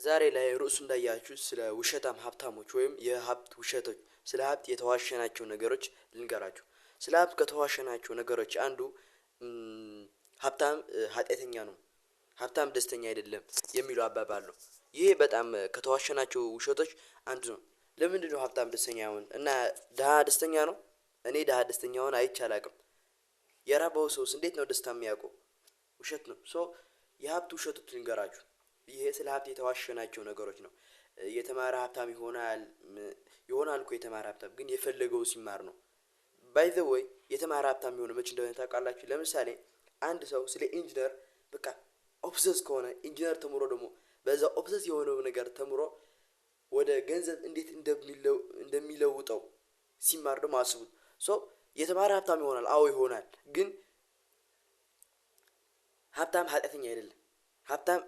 ዛሬ ላይ ርዕሱ እንዳያችሁ ስለ ውሸታም ሀብታሞች ወይም የሀብት ውሸቶች ስለ ሀብት የተዋሸናቸው ነገሮች ልንገራችሁ። ስለ ሀብት ከተዋሸናቸው ነገሮች አንዱ ሀብታም ኃጢአተኛ ነው፣ ሀብታም ደስተኛ አይደለም የሚለው አባባል ነው። ይሄ በጣም ከተዋሸናቸው ውሸቶች አንዱ ነው። ለምንድነው ሀብታም ደስተኛ ይሆን እና ድሃ ደስተኛ ነው? እኔ ድሃ ደስተኛ ሆነ አይቼ አላውቅም። የራበው ሰውስ እንዴት ነው ደስታ የሚያውቀው? ውሸት ነው። ሶ የሀብት ውሸቶች ልንገራችሁ። ይሄ ስለ ሀብት የተዋሸናቸው ነገሮች ነው። የተማረ ሀብታም ይሆናል እኮ የተማረ ሀብታም ግን የፈለገው ሲማር ነው። ባይ ዘ ወይ የተማረ ሀብታም የሆነ መች እንደሆነ ታውቃላችሁ? ለምሳሌ አንድ ሰው ስለ ኢንጂነር በቃ ኦብሰስ ከሆነ ኢንጂነር ተምሮ ደግሞ በዛ ኦብሰስ የሆነው ነገር ተምሮ ወደ ገንዘብ እንዴት እንደሚለውጠው ሲማር ደግሞ አስቡት። ሶ የተማረ ሀብታም ይሆናል። አዎ ይሆናል። ግን ሀብታም ኃጢአተኛ አይደለም። ሀብታም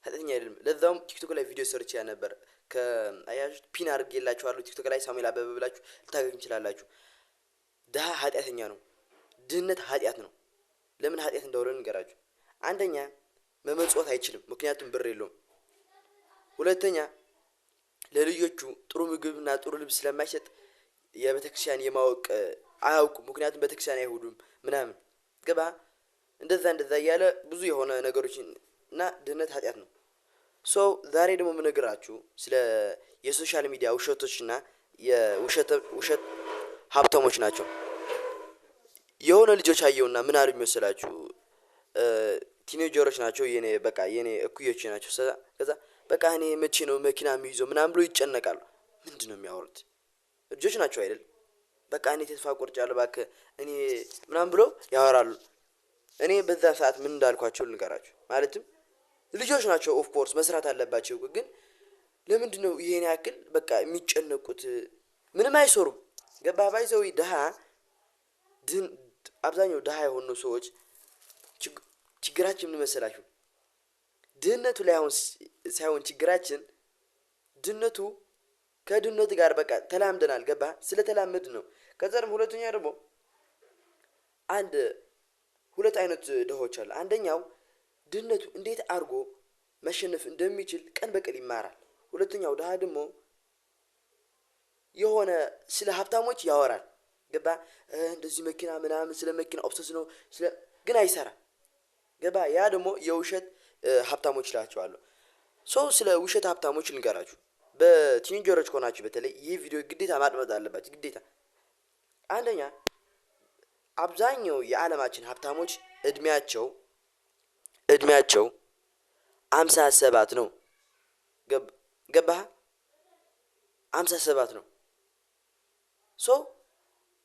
ኃጢአተኛ አይደለም። ለዛውም ቲክቶክ ላይ ቪዲዮ ሰርቼ ነበር። ከአያችሁት ፒን አድርጌላችኋለሁ። ቲክቶክ ላይ ሳሙኤል አበበ ብላችሁ ልታገኙ ትችላላችሁ። ድሃ ኃጢአተኛ ነው። ድህነት ኃጢአት ነው። ለምን ኃጢአት እንደሆነ ንገራችሁ። አንደኛ መመጽወት አይችልም፣ ምክንያቱም ብር የለውም። ሁለተኛ ለልጆቹ ጥሩ ምግብና ጥሩ ልብስ ስለማይሰጥ የቤተክርስቲያን የማወቅ አያውቁም፣ ምክንያቱም ቤተክርስቲያን አይሁዱም ምናምን ገባ። እንደዛ እያለ ብዙ የሆነ ነገሮችን እና ድህነት ኃጢአት ነው። ሶ ዛሬ ደግሞ የምነግራችሁ ስለ የሶሻል ሚዲያ ውሸቶች እና ውሸት ሀብታሞች ናቸው። የሆነ ልጆች አየውና ምን አሉኝ መሰላችሁ? ቲኔጀሮች ናቸው፣ የኔ እኩዮች ናቸው። ከዛ በቃ እኔ መቼ ነው መኪና የሚይዘው ምናምን ብሎ ይጨነቃሉ። ምንድነው የሚያወሩት? ልጆች ናቸው አይደል? በቃ እኔ ተስፋ ቆርጫለሁ እባክህ እኔ ምናምን ብሎ ያወራሉ። እኔ በዛ ሰዓት ምን እንዳልኳቸው ልንገራችሁ። ማለትም ልጆች ናቸው፣ ኦፍ ኮርስ መስራት አለባቸው። ግን ለምንድነው ይሄን ያክል በቃ የሚጨነቁት? ምንም አይሰሩም። ገባ ባይዘው አብዛኛው ድሃ የሆኑ ሰዎች ችግራችን ምን መሰላችሁ? ድህነቱ ላይ አሁን ሳይሆን ችግራችን ድህነቱ ከድህነቱ ጋር በቃ ተላምደናል። ገባ ስለተላመድ ነው። ከዛ ደግሞ ሁለተኛ ደግሞ ሁለት አይነት ድሆች አሉ። አንደኛው ድህነቱ እንዴት አድርጎ መሸነፍ እንደሚችል ቀን በቀን ይማራል። ሁለተኛው ድሃ ደግሞ የሆነ ስለ ሀብታሞች ያወራል። ገባ እንደዚህ መኪና ምናምን ስለ መኪና ኦብሰስ ነው ግን አይሰራም። ገባ ያ ደግሞ የውሸት ሀብታሞች እላቸዋለሁ። ስለ ውሸት ሀብታሞች ልንገራችሁ። በቲኔጀሮች ከሆናችሁ በተለይ ይህ ቪዲዮ ግዴታ ማድመጥ አለባችሁ፣ ግዴታ። አንደኛ አብዛኛው የዓለማችን ሀብታሞች እድሜያቸው 57 ነው። ገባህ? 57 ነው።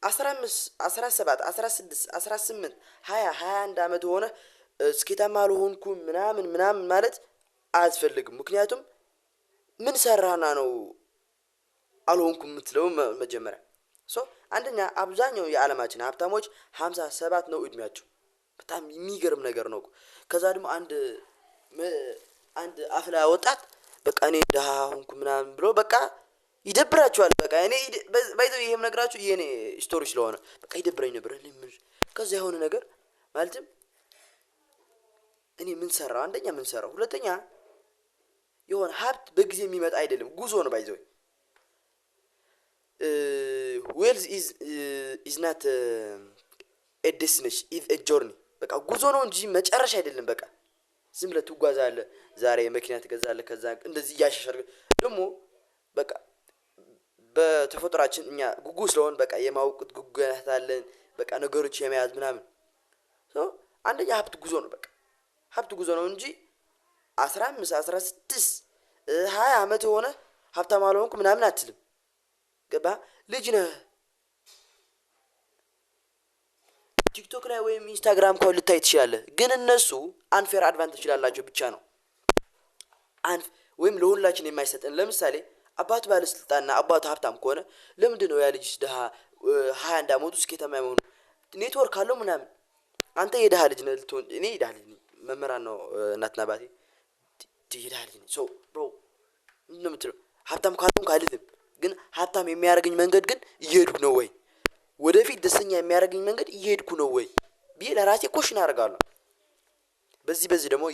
15 17 16 18 20 21 አመት ሆነ ስኬታማ አልሆንኩም ምናምን ማለት አያስፈልግም። ምክንያቱም ምን ሰራና ነው አልሆንኩም የምትለው? መጀመሪያ አንደኛ አብዛኛው የዓለማችን ሀብታሞች 57 ነው እድሜያቸው። በጣም የሚገርም ነገር ነው። ከዛ ደግሞ አንድ አፍላ ወጣት በቃ እኔ ድሃ ሆንኩ ምናምን ብሎ በቃ ይደብራቸዋል። በቃ እኔ ባይዘው ይሄም ነግራችሁ የኔ ስቶሪ ስለሆነ በቃ ይደብረኝ ነበር። ከዛ የሆነ ነገር ማለትም እኔ ምን ሰራው? አንደኛ ምን ሰራው? ሁለተኛ የሆነ ሀብት በጊዜ የሚመጣ አይደለም፣ ጉዞ ነው። ባይዘው ዌልዝ ኢዝ ናት ኤ ዴስቲኔሽን ኢዝ ኤ ጆርኒ። በቃ ጉዞ ነው እንጂ መጨረሻ አይደለም። በቃ ዝም ብለህ ትጓዛለህ። ዛሬ መኪና ትገዛለህ፣ ከዛ እንደዚህ እያሻሻልክ ደግሞ በቃ በተፈጥሯችን እኛ ጉጉ ስለሆን በቃ የማውቁት ጉጉነት አለን። በቃ ነገሮች የመያዝ ምናምን አንደኛ ሀብት ጉዞ ነው። በቃ ሀብት ጉዞ ነው እንጂ 15 16 20 አመት ሆነ ሀብታም አልሆንኩ ምናምን አትልም። ገባ? ልጅ ነህ። ቲክቶክ ላይ ወይም ኢንስታግራም ላይ ልታይ ትችላለህ። ግን እነሱ አንፌር አድቫንቴጅ ስላላቸው ብቻ ነው ወይም ለሁላችን የማይሰጠን። ለምሳሌ አባቱ ባለስልጣንና አባቱ ሀብታም ከሆነ ለምንድነው ያ ልጅ ድሃ 21 አመቱ ስኬታማ የሆነው? ኔትወርክ አለው ምናምን። አንተ የድሃ ልጅ ነህ ልትሆን፣ እኔ የድሃ ልጅ ነኝ። መምህራን ነው እናትና አባቴ። የድሃ ልጅ ነኝ። ብሮ ምንድን ነው የምትለው? ሀብታም ካልሆንኩ አልልም፣ ግን ሀብታም የሚያደርገኝ መንገድ ግን እየሄድኩ ነው ወይ? ወደፊት ደስተኛ የሚያደርገኝ መንገድ እየሄድኩ ነው ወይ ብዬ ለራሴ ኮሽን አደርጋለሁ። በዚህ ደግሞ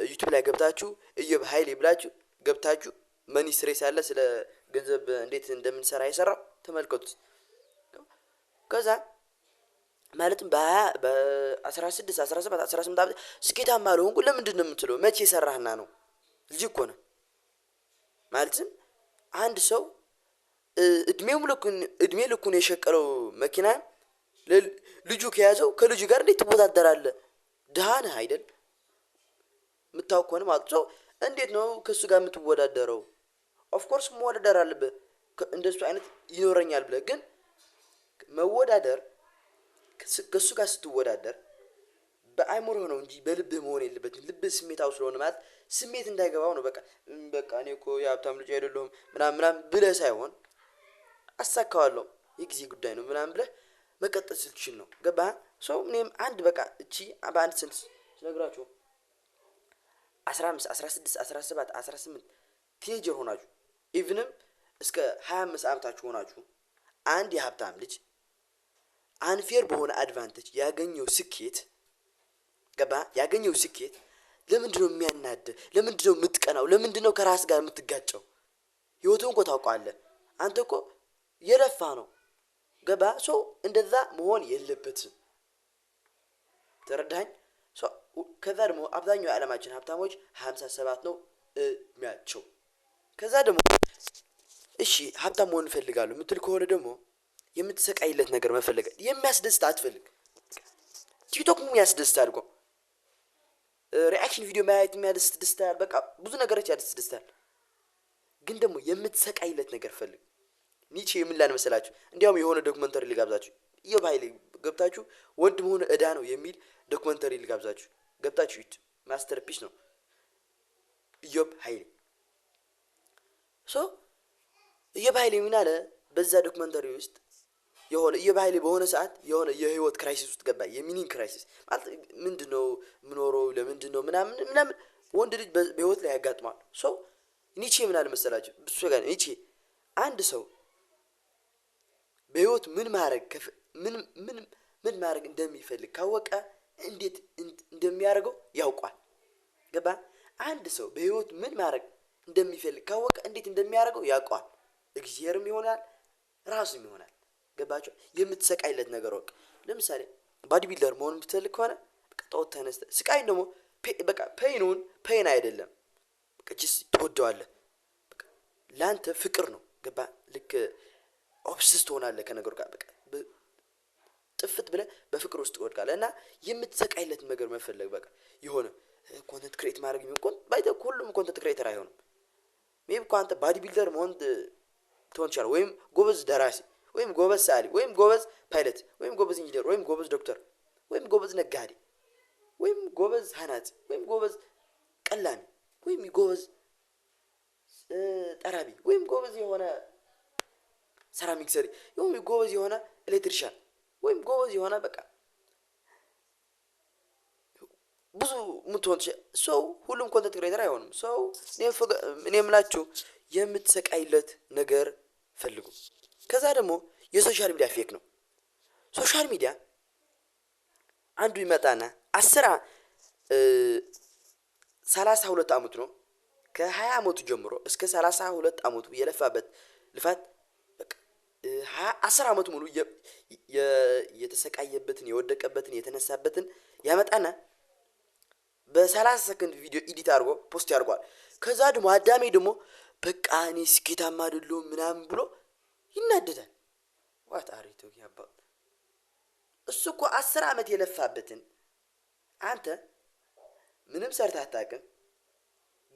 ዩቲዩብ ላይ ገብታችሁ እዮብ ኃይሌ ብላችሁ ገብታችሁ መኒ ስትሬስ ያለ ስለ ገንዘብ እንዴት እንደምንሰራ የሰራው ተመልከቱት። ከዛ ማለትም በ16 17 18 ዓመት ስኬታማ አልሆንኩ ለምንድን ነው የምትለው? መቼ ሰራህና ነው? ልጅ እኮ ነው ማለትም አንድ ሰው እድሜ ልኩን የሸቀለው መኪና ልጁ ከያዘው ከልጁ ጋር እንዴት ትወዳደራለህ? ድሃ ነህ አይደል? የምታውቅ ከሆነ ማለት ነው። እንዴት ነው ከሱ ጋር የምትወዳደረው? ኦፍ ኮርስ መወዳደር አለብህ። እንደሱ አይነት ይኖረኛል ብለህ ግን መወዳደር ከሱ ጋር ስትወዳደር በአይምሮህ ነው እንጂ በልብህ መሆን የለበትም። ልብህ ስሜታው ስለሆነ ማለት ስሜት እንዳይገባው ነው። በቃ እኔ እኮ የሀብታም ልጅ አይደለሁም ምናምን ብለህ ሳይሆን አሳካዋለሁ የጊዜ ጉዳይ ነው ምናምን ብለህ መቀጠል ስትችል ነው። ገባህ? ሶ እኔም አንድ በቃ እቺ በአንድ ስንት ስነግራችሁ 15 16 17 18 ቲኔጀር ሆናችሁ ኢቭንም እስከ 25 ዓመታችሁ ሆናችሁ አንድ የሀብታም ልጅ አንፌር በሆነ አድቫንቴጅ ያገኘው ስኬት ገባ? ያገኘው ስኬት ለምንድነው የሚያናድ? ለምንድነው የምትቀናው? ለምንድነው ከራስ ጋር የምትጋጨው? ህይወቱን እኮ ታውቀዋለህ። አንተ እኮ የለፋ ነው። ገባ? ሶ እንደዛ መሆን የለበትም። ተረዳኸኝ? ሶ ከዛ ደግሞ አብዛኛው የዓለማችን ሀብታሞች 57 ነው እድሜያቸው። ከዛ ደግሞ እሺ ሀብታም መሆን እፈልጋለሁ የምትል ከሆነ ደግሞ የምትሰቃይለት ነገር መፈለግ የሚያስደስት አትፈልግ። ቲክቶክ ምን ያስደስታል እኮ ሪአክሽን ቪዲዮ ማየት የሚያስደስታል። በቃ ብዙ ነገሮች ያስደስታል። ግን ደግሞ የምትሰቃይለት ነገር ፈልግ። ኒቼ ምን ላል መሰላችሁ? እንዲያውም የሆነ ዶክመንተሪ ልጋብዛችሁ። ኢዮብ ኃይሌ ገብታችሁ ወንድ መሆን ዕዳ ነው የሚል ዶክመንተሪ ልጋብዛችሁ። ገብታችሁ እዩት። ማስተርፒስ ነው ኢዮብ ኃይሌ። ሶ ኢዮብ ኃይሌ ምን አለ በዛ ዶክመንተሪ ውስጥ የሆነ ኢዮብ ኃይሌ በሆነ ሰዓት የሆነ የህይወት ክራይሲስ ውስጥ ገባ። የሚኒንግ ክራይሲስ ማለት ምንድነው? ምኖረው ለምንድነው ምናምን ወንድ ልጅ በህይወት ላይ ያጋጥማል። ሶ ኒቼ ምን አለ መሰላችሁ? ብሱ ጋር ኒቼ አንድ ሰው በህይወት ምን ማድረግ እንደሚፈልግ ካወቀ እንዴት እንደሚያደርገው ያውቃል። ገባ? አንድ ሰው በህይወት ምን ማድረግ እንደሚፈልግ ካወቀ እንዴት እንደሚያደርገው ያውቃል። እግዚአብሔርም ይሆናል ራሱም ይሆናል። ገባችሁ? የምትሰቃይለት ነገር ወቅ ለምሳሌ ባዲ ቢልደር መሆን ብትፈልግ ከሆነ በቃ ጠዋት ተነስተህ ስቃይ ደግሞ በቃ ፔን አይደለም። በቃ ጅስ ትወደዋለህ። በቃ ላንተ ፍቅር ነው። ገባ? ልክ ኦብሰስ ትሆናለህ ከነገሩ ጋር በቃ ጥፍት ብለህ በፍቅር ውስጥ ትወድቃለህ። እና የምትሰቃይለት ነገር መፈለግ በቃ የሆነ ኮንተንት ክሬት ማድረግ የሚሆን ባይተ ሁሉም ኮንተንት ክሬተር አይሆንም። ሜቢ እኮ አንተ ባዲ ቢልደር መሆን ትሆን ይችላል፣ ወይም ጎበዝ ደራሲ፣ ወይም ጎበዝ ሰዓሊ፣ ወይም ጎበዝ ፓይለት፣ ወይም ጎበዝ ኢንጂነር፣ ወይም ጎበዝ ዶክተር፣ ወይም ጎበዝ ነጋዴ፣ ወይም ጎበዝ ሐናጺ፣ ወይም ጎበዝ ቀላሚ፣ ወይም ጎበዝ ጠራቢ፣ ወይም ጎበዝ የሆነ ሰራሚክ ሰሪ፣ ወይም ጎበዝ የሆነ ኤሌክትሪሻን፣ ወይም ጎበዝ የሆነ በቃ ብዙ ምትሆን ሰው ሁሉም ኮንተንት ክሬተር አይሆንም። ሰው እኔ የምላችሁ የምትሰቃይለት ነገር ፈልጉ። ከዛ ደግሞ የሶሻል ሚዲያ ፌክ ነው። ሶሻል ሚዲያ አንዱ ይመጣና 32 አመቱ ነው። ከ20 አመቱ ጀምሮ እስከ 32 አመቱ የለፋበት ልፋት በቃ 10 አመቱ ሙሉ የተሰቃየበትን የወደቀበትን የተነሳበትን ያመጣና በ30 ሰከንድ ቪዲዮ ኤዲት አድርጎ ፖስት ያርጓል። ከዛ ደግሞ አዳሜ ደግሞ በቃ እኔ ስኬታማ አይደለሁም ምናምን ብሎ ይናደዳል። ዋት አር ዩ ቶኪንግ አባውት? እሱ እኮ 10 አመት የለፋበትን አንተ ምንም ሰርተህ አታውቅም።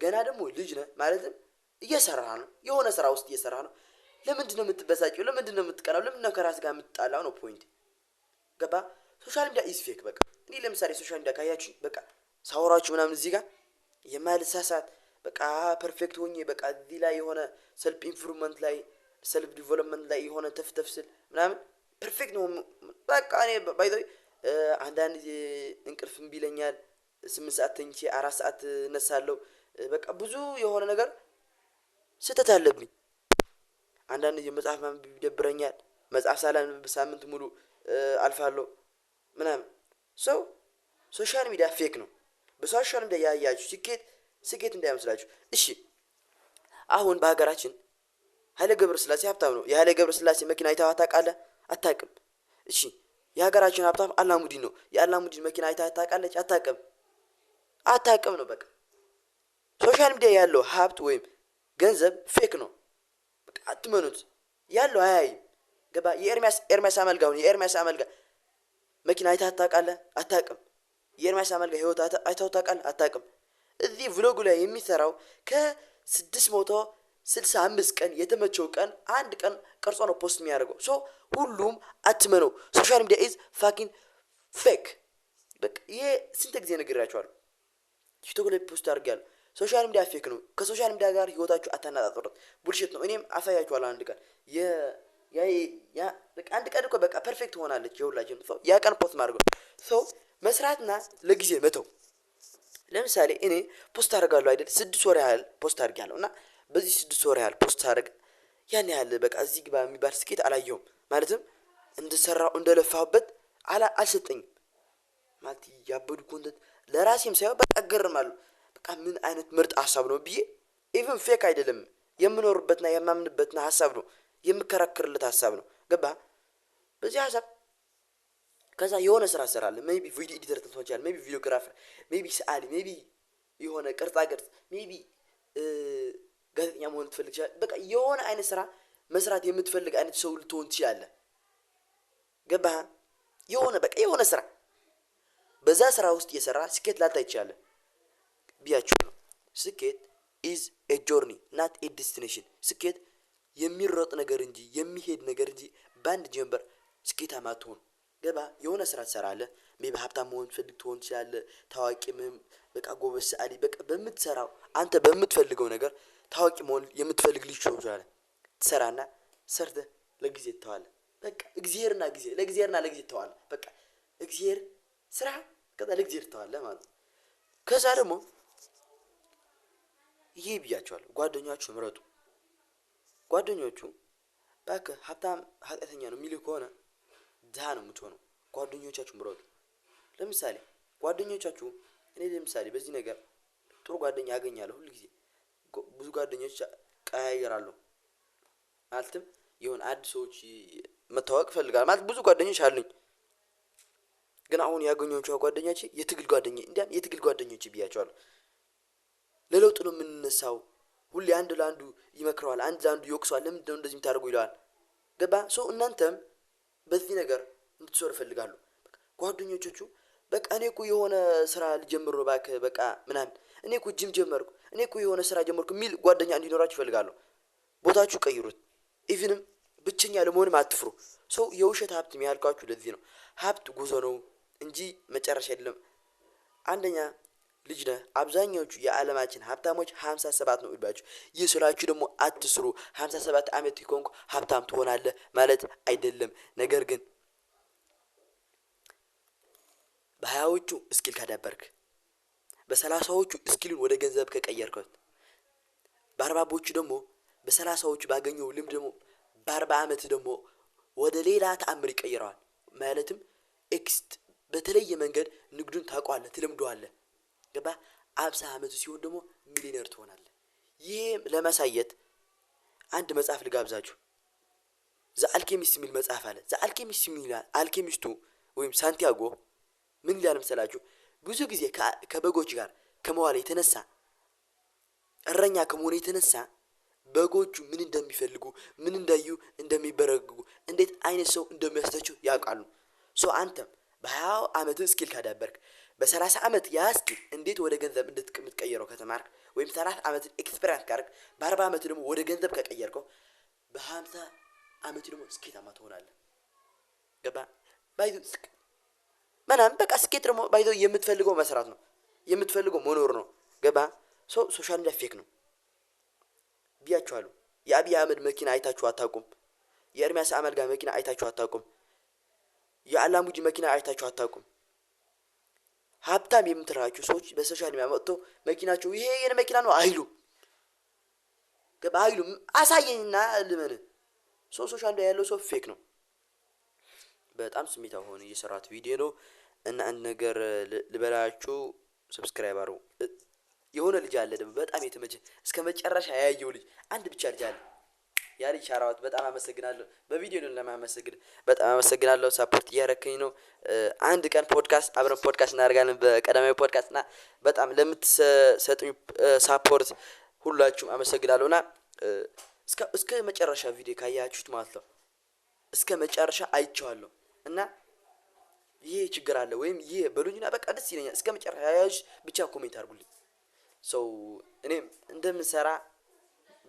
ገና ደግሞ ልጅ ነህ ማለትም እየሰራህ ነው፣ የሆነ ስራ ውስጥ እየሰራህ ነው። ለምንድነው የምትበሳጨው? ለምንድነው የምትቀናው? ለምንድነው ከራስ ጋር የምትጣላው ነው ፖይንት። ገባ? ሶሻል ሚዲያ ኢዝ ፌክ። በቃ እኔ ለምሳሌ ሶሻል ሚዲያ ካያችሁ በቃ ሳወራችሁ ምናምን እዚህ ጋር የማልሳሳት በቃ ፐርፌክት ሆኜ በቃ እዚህ ላይ የሆነ ሰልፍ ኢምፕሩቭመንት ላይ ሰልፍ ዲቨሎፕመንት ላይ የሆነ ተፍተፍ ስል ምናምን ፐርፌክት ነው። በቃ እኔ ባይ ዘ ወይ አንዳንድ እንቅልፍ እምቢ ይለኛል። 8 ሰዓት ተኝቼ 4 ሰዓት እነሳለሁ። በቃ ብዙ የሆነ ነገር ስህተት አለብኝ። አንዳንድ የመጽሐፍ ማንበብ ይደብረኛል። መጽሐፍ ሳላነብ ሳምንት ሙሉ አልፋለሁ ምናምን። ሶሻል ሚዲያ ፌክ ነው። በሶሻል ሚዲያ ያያችሁ ስኬት እንዳይመስላችሁ። እሺ አሁን በሀገራችን ኃይለ ገብረስላሴ ሀብታም ነው። የኃይለ ገብረስላሴ መኪና አይተኸው ታውቃለህ? አታውቅም። እሺ የሀገራችን ሀብታም አላሙዲን ነው። የአላሙዲን መኪና አይተኸው ታውቃለች? አታውቅም። አታውቅም ነው በቃ። ሶሻል ሚዲያ ያለው ሀብት ወይም ገንዘብ ፌክ ነው። በቃ አትመኑት። ያለው አያይም። ገባ? የኤርሚያስ አመልጋውን የኤርሚያስ አመልጋ መኪና አይተኸው ታውቃለህ? አታውቅም። የኤርሚያስ አመልጋ ህይወት አይተኸው ታውቃለህ? አታውቅም። እዚህ ቭሎጉ ላይ የሚሰራው ከ665 ቀን የተመቸው ቀን አንድ ቀን ቀርጾ ነው ፖስት የሚያደርገው። ሶ ሁሉም አትመነው። ሶሻል ሚዲያ ኢዝ ፋኪንግ ፌክ። በቃ ይሄ ስንት ጊዜ ነግራችኋለሁ። ቲክቶክ ላይ ፖስት አድርጌያለሁ። ሶሻል ሚዲያ ፌክ ነው። ከሶሻል ሚዲያ ጋር ህይወታችሁ አታነጻጽሩት። ቡልሽት ነው። እኔም አሳያችኋለሁ አንድ ቀን አንድ ቀን እኮ በቃ ፐርፌክት ሆናለች የሁላችንም ሰው ያ ቀን ፖስት ማድረግ ሰው መስራትና ለጊዜ መተው። ለምሳሌ እኔ ፖስት አደርጋለሁ አይደል 6 ወር ያህል ፖስት አድርጌያለሁ እና በዚህ 6 ወር ያህል ፖስት አደርግ ያን ያህል በቃ እዚህ ግባ የሚባል ስኬት አላየሁም። ማለትም እንደሰራው እንደለፋሁበት አልሰጠኝም። ማለት ያበዱ ኮንተንት ለራሴም ሳይሆን በቃ እገርማለሁ። በቃ ምን አይነት ምርጥ ሀሳብ ነው ብዬ ኢቭን ፌክ አይደለም የምኖርበትና የማምንበትና ሀሳብ ነው የምከራከርለት ሀሳብ ነው። ገባ? በዚህ ሀሳብ ከዛ የሆነ ስራ እሰራለሁ። ሜቢ ቪዲዮ ኤዲተር ልትሆን ይችላል። ሜቢ ቪዲዮግራፈር፣ ሜቢ ሰዓሊ፣ ሜቢ የሆነ ቅርጻ ቅርጽ፣ ሜቢ ጋዜጠኛ መሆን ትፈልግ ይችላል። በቃ የሆነ አይነት ስራ መስራት የምትፈልግ አይነት ሰው ልትሆን ትችላለህ። ገባህ? የሆነ በቃ የሆነ ስራ በዛ ስራ ውስጥ የሰራ ስኬት ላታይ ይችላል ብያችሁ ነው። ስኬት ኢዝ ኤ ጆርኒ ናት ኤ ዴስቲኔሽን። ስኬት የሚሮጥ ነገር እንጂ የሚሄድ ነገር እንጂ በአንድ ጀንበር ስኬታማ አትሆን። ገባ? የሆነ ስራ ትሰራለህ። ሜቢ ሀብታም መሆን ትፈልግ ትሆን ትችላለህ። ታዋቂ በቃ ጎበዝ ሰዓሊ በቃ በምትሰራው አንተ በምትፈልገው ነገር ታዋቂ መሆን የምትፈልግ ልጅ ትሆናለህ። ትሰራና ሰርተህ ለጊዜ ትተዋለህ። በቃ እግዚአብሔርና ለጊዜ ትተዋለህ። በቃ እግዚአብሔር ስራ ከዛ ለጊዜ ትተዋለህ ማለት ነው። ከዛ ደግሞ ይሄ ብያቸዋለሁ። ጓደኛችሁ ምረጡ። ጓደኞቹ በቃ ሀብታም ኃጢአተኛ ነው የሚሉ ከሆነ ድሃ ነው የምትሆነው። ጓደኞቻችሁ ምረጡ። ለምሳሌ ጓደኞቻችሁ እኔ ለምሳሌ በዚህ ነገር ጥሩ ጓደኛ አገኛለሁ ሁሉ ጊዜ ብዙ ጓደኞች ቀያየራለሁ። ማለትም የሆነ አዲስ ሰዎች መታወቅ እፈልጋለሁ ማለት ብዙ ጓደኞች አሉኝ። ግን አሁን ያገኘኋቸው ጓደኞቼ የትግል ጓደኞቼ ብያቸዋለሁ። ለለውጥ ነው የምንነሳው። ሁሌ አንድ ለአንዱ ይመክረዋል፣ አንድ ለአንዱ ይወቅሰዋል። ለምንድነው እንደዚህ የምታደርጉ ይለዋል። ገባ? እናንተም በዚህ ነገር እንድትሰሩ እፈልጋለሁ። ጓደኞቹ በቃ እኔ እኮ የሆነ ስራ ልጀምር ነው እባክህ በቃ ምናምን እኔ እኮ ጂም ጀመርኩ እኔ እኮ የሆነ ስራ ጀመርኩ የሚል ጓደኛ እንዲኖራችሁ እፈልጋለሁ። ቦታችሁ ቀይሩት። ኢቭንም ብቸኛ ለመሆንም አትፍሩ። የውሸት ሀብት የሚያልቃችሁ ለዚህ ነው። ሀብት ጉዞ ነው እንጂ መጨረሻ አይደለም። አንደኛ ልጅ ነህ። አብዛኛዎቹ የዓለማችን ሀብታሞች 57 ነው ይባላችሁ። ይህ ስላችሁ ደግሞ አትስሩ። 57 ዓመት ከሆንኩ ሀብታም ትሆናለህ ማለት አይደለም። ነገር ግን በ20ዎቹ ስኪል ካዳበርክ፣ በ30ዎቹ ስኪልን ወደ ገንዘብ ከቀየርከው፣ በ40ዎቹ ደግሞ በ30ዎቹ ባገኘው ልምድ ደግሞ በ40 ዓመት ደግሞ ወደ ሌላ ተአምር ይቀይረዋል። ማለትም በተለየ መንገድ ንግዱን ታውቀዋለህ፣ ትለምደዋለህ። ገባ? 50 ዓመቱ ሲሆን ደግሞ ሚሊዮነር ትሆናለህ። ይሄም ለማሳየት አንድ መጽሐፍ ልጋብዛችሁ። ዘ አልኬሚስት የሚል መጽሐፍ አለ። ዘ አልኬሚስት የሚል አልኬሚስቱ ወይም ሳንቲያጎ ምን ይላል መሰላችሁ? ብዙ ጊዜ ከበጎች ጋር ከመዋል የተነሳ እረኛ ከመሆኑ የተነሳ በጎቹ ምን እንደሚፈልጉ ምን እንዳዩ እንደሚበረግጉ እንዴት አይነት ሰው እንደሚያስተቹ ያውቃሉ። አንተም በ20 ዓመት ስኪል ካዳበርክ በ30 ዓመት ያ ስኪል እንዴት ወደ ገንዘብ እንድትቀይረው ከተማርክ ወይም 30 ዓመት ኤክስፒሪየንስ ካርክ በ40 ዓመት ደግሞ ወደ ገንዘብ ከቀየርከው በ50 ዓመት ደግሞ ስኬታማ ትሆናለህ። ገባ? ባይዱ ምናምን በቃ ስኬት ደግሞ ባይዱ የምትፈልገው መስራት ነው፣ የምትፈልገው መኖር ነው። ገባ? ሶሻል ሚዲያ ፌክ ነው ብያችኋለሁ። የአብይ አህመድ መኪና አይታችሁ አታውቁም። የኤርሚያስ አመልጋ መኪና አይታችሁ አታውቁም። የአላሙዲ መኪና አይታችሁ አታውቁም። ሀብታም የምትላችሁ ሰዎች በሶሻል ሚዲያ መጥተው መኪናቸው ይሄ የኔ መኪና ነው አይሉ። ገባ? አይሉ። አሳየኝና ልመን። ሶሻል ሚዲያ ያለው ሰው ፌክ ነው። በጣም ስሜታዊ ሆነ የሰራት ቪዲዮ ነው እና አንድ ነገር ልበላችሁ። ሰብስክራይብ አድርጉ። የሆነ ልጅ አለ ደግሞ በጣም የተመቸ እስከ መጨረሻ ያየው ልጅ አንድ ብቻ ልጅ አለ። ያ ልጅ ሻራውት በጣም አመሰግናለሁ። በቪዲዮ ነው ለማመሰግን በጣም አመሰግናለሁ። ሳፖርት እያረከኝ ነው። አንድ ቀን ፖድካስት አብረን ፖድካስት እናደርጋለን በቀዳማዊ ፖድካስት እና በጣም ለምትሰጡኝ ሳፖርት ሁላችሁም አመሰግናለሁና እስከ መጨረሻ ቪዲዮ ካያችሁት ማለት ነው እስከ መጨረሻ አይቼዋለሁ እና ይሄ ችግር አለ ወይም ይሄ በሉኝና በቃ ደስ ይለኛል። እስከ መጨረሻ ያያችሁ ብቻ ኮሜንት አድርጉልኝ። ሶ እኔም እንደምሰራ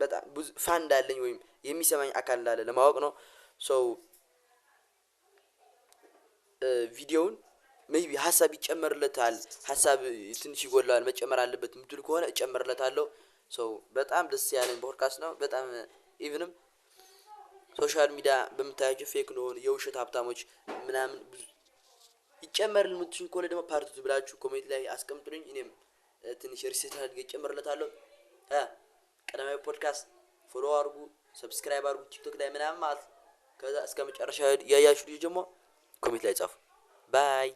በጣም ብዙ ፋን እንዳለኝ ወይም የሚሰማኝ አካል እንዳለ ለማወቅ ነው። ሶ ቪዲዮውን ሜይቢ ሀሳብ ይጨመርለታል ሀሳብ ትንሽ ይጎላል መጨመር አለበት ምትሉ ከሆነ እጨምርለታለሁ። ሶ በጣም ደስ ያለኝ ፖድካስት ነው። በጣም ኢቭንም ሶሻል ሚዲያ በምታያቸው ፌክ ነው የውሸት ሀብታሞች ምናምን ይጨመርልን ምትሉኝ ከሆነ ደግሞ ፓርት 2 ብላችሁ ኮሜንት ላይ አስቀምጡልኝ። እኔም ትንሽ ሪሰርች አድርጌ እጨምርለታለሁ። ቀዳማዊ ፖድካስት ፎሎ አድርጉ፣ ሰብስክራይብ አድርጉ ቲክቶክ ላይ ምናምን ማለት ከዛ እስከ መጨረሻ ያያችሁ ልጅ ደግሞ ኮሜንት ላይ ጻፉ። ባይ